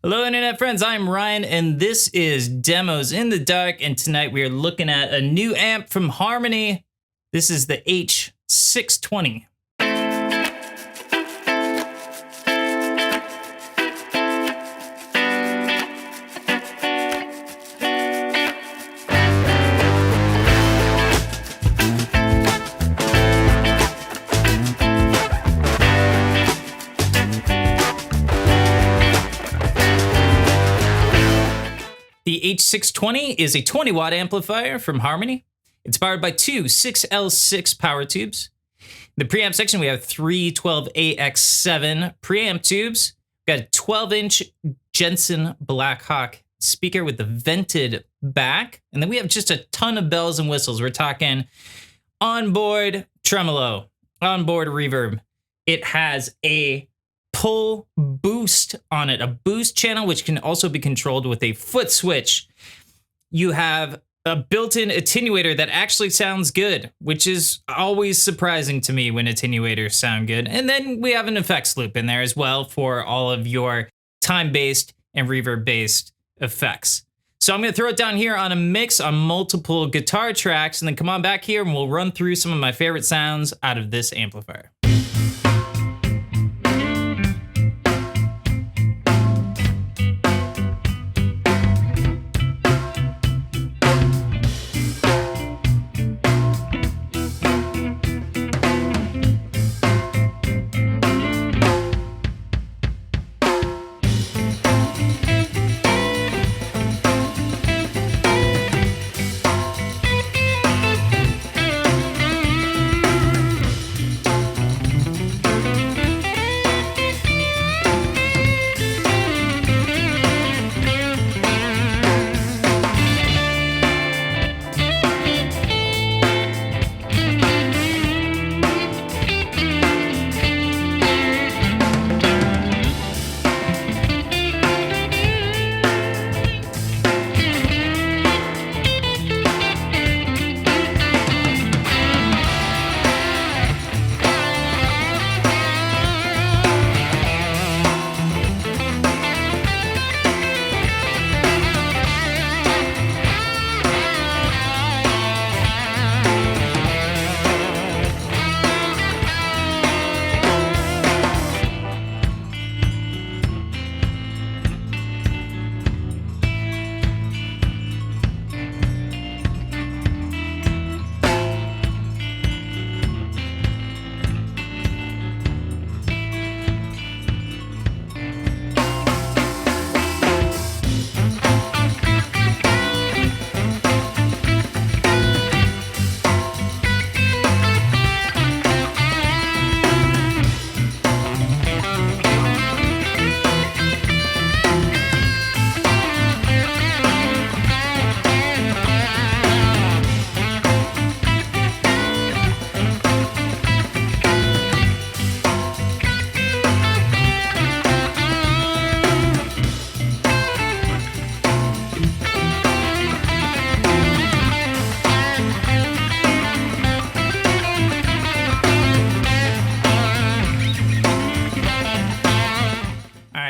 Hello internet friends, I'm Ryan and this is Demos in the Dark, and tonight we are looking at a new amp from Harmony. This is the H620. The H620 is a 20 watt amplifier from Harmony. It's powered by two 6L6 power tubes. In the preamp section, we have three 12AX7 preamp tubes. We've got a 12-inch Jensen Blackhawk speaker with the vented back. And then we have just a ton of bells and whistles. We're talking onboard tremolo, onboard reverb. It has a pull boost on it, a boost channel, which can also be controlled with a foot switch. You have a built-in attenuator that actually sounds good, which is always surprising to me when attenuators sound good. And then we have an effects loop in there as well for all of your time-based and reverb-based effects. So I'm going to throw it down here on a mix on multiple guitar tracks, and then come on back here and we'll run through some of my favorite sounds out of this amplifier.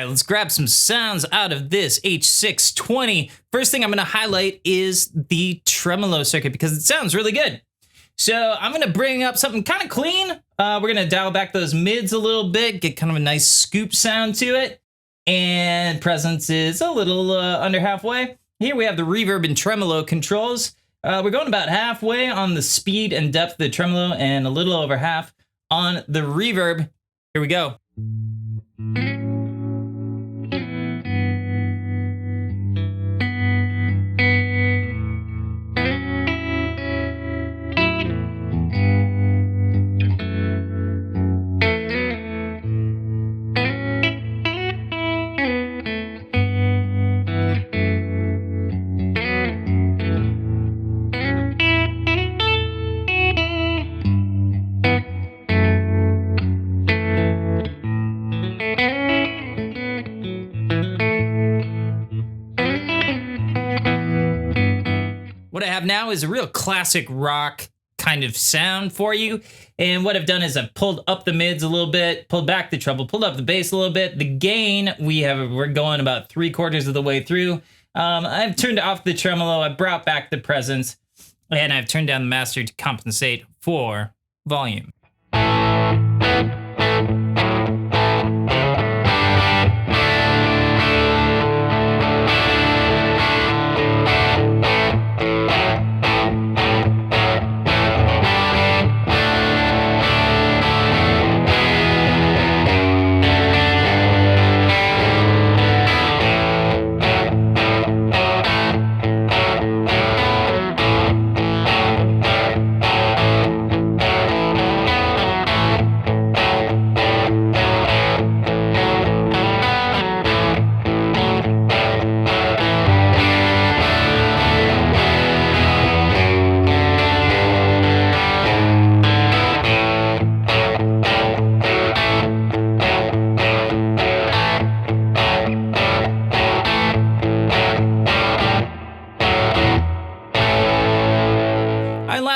Let's grab some sounds out of this H620. First thing I'm going to highlight is the Tremolo Circuit because it sounds really good. So I'm going to bring up something kind of clean. We're going to dial back those mids a little bit, get kind of a nice scoop sound to it. And presence is a little under halfway. Here we have the reverb and tremolo controls. We're going about halfway on the speed and depth of the tremolo and a little over half on the reverb. Here we go. What I have now is a real classic rock kind of sound for you. And what I've done is I've pulled up the mids a little bit, pulled back the treble, pulled up the bass a little bit. The gain, we're going about 3/4 of the way through. I've turned off the tremolo, I brought back the presence, and I've turned down the master to compensate for volume.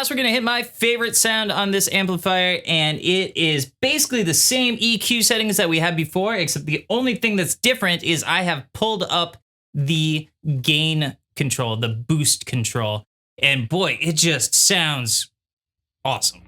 We're gonna hit my favorite sound on this amplifier, and it is basically the same EQ settings that we had before, except the only thing that's different is I have pulled up the gain control, the boost control, and boy, it just sounds awesome.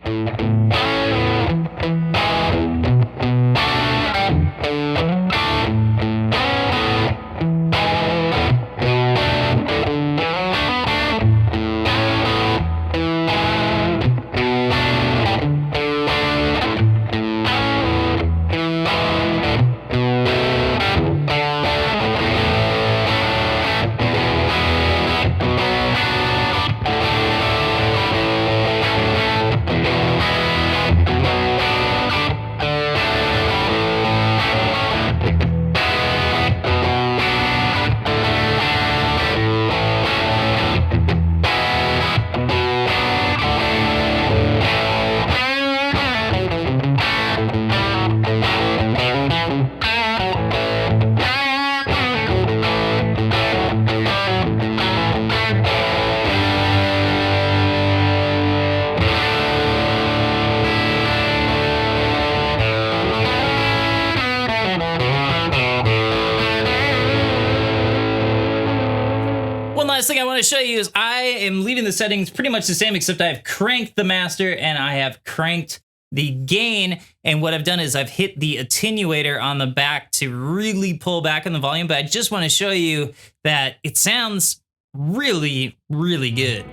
Last thing I want to show you is I am leaving the settings pretty much the same, except I've cranked the master and I have cranked the gain. And what I've done is I've hit the attenuator on the back to really pull back on the volume. But I just want to show you that it sounds really, really good.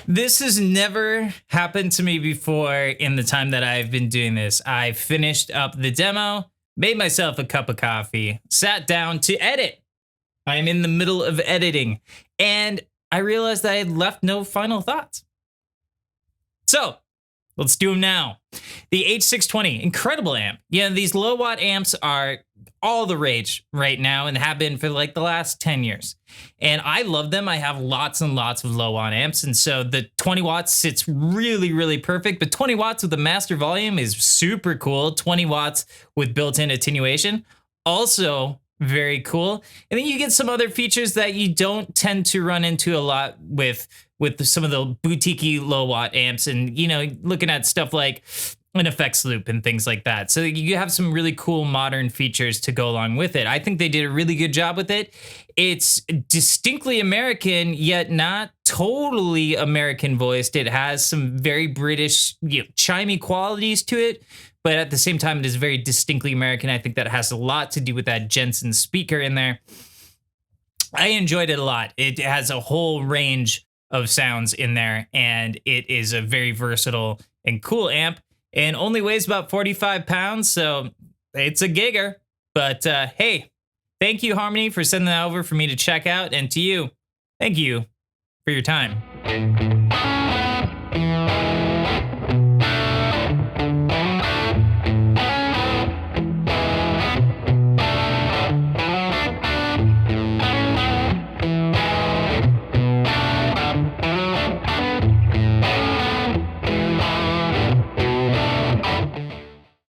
This has never happened to me before in the time that I've been doing this. I finished up the demo, made myself a cup of coffee, sat down to edit. I am in the middle of editing, and I realized I had left no final thoughts. So let's do them now. The H620, incredible amp. Yeah, these low watt amps are all the rage right now and have been for like the last 10 years. And I love them. I have lots and lots of low watt amps. And so the 20 watts sits really, really perfect. But 20 watts with the master volume is super cool. 20 watts with built-in attenuation, also very cool. And then you get some other features that you don't tend to run into a lot with some of the boutique low watt amps. And, you know, looking at stuff like an effects loop and things like that. So you have some really cool modern features to go along with it. I think they did a really good job with it. It's distinctly American, yet not totally American voiced. It has some very British, chimey qualities to it, but at the same time, it is very distinctly American. I think that has a lot to do with that Jensen speaker in there. I enjoyed it a lot. It has a whole range of sounds in there, and it is a very versatile and cool amp, and only weighs about 45 pounds, so it's a gigger. But hey, thank you, Harmony, for sending that over for me to check out, and to you, thank you for your time.